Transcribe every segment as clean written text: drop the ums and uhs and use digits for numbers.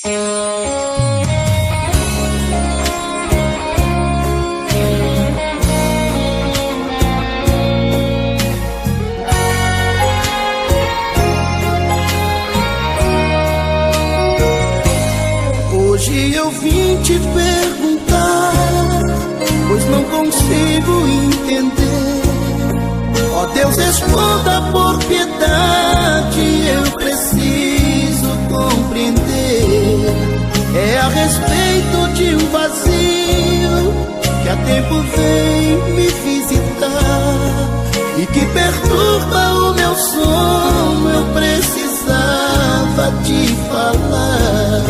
Hoje eu vim te perguntar, pois não consigo entender. Ó Deus, responda por piedade, eu preciso compreender. É a respeito de um vazio que há tempo vem me visitar e que perturba o meu sono. Eu precisava te falar.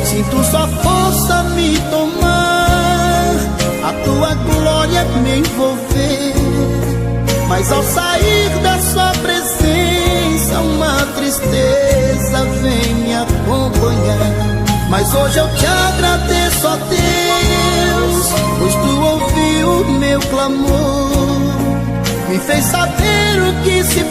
Sinto sua força me tomar, a tua glória me envolver. Mas ao sair da sua presença, uma tristeza vem me acompanhar. Mas hoje eu te agradeço, ó Deus, pois tu ouviu o meu clamor, me fez saber o que se